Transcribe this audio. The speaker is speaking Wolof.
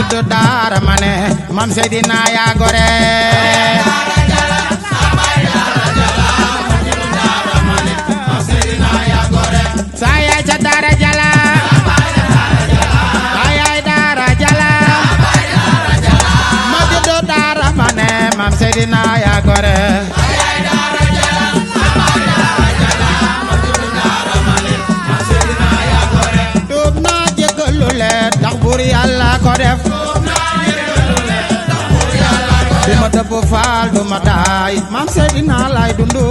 juddu daara mane mam Seydina yaa gore sa yaay ca daara jala sa yaay daara jala ma juddu daara mane mam Seydina yaa gore tuub naa jéggalu leen ndax buur Yàlla ko def du ma dëbb faal du ma daay mam Seydina lay dundu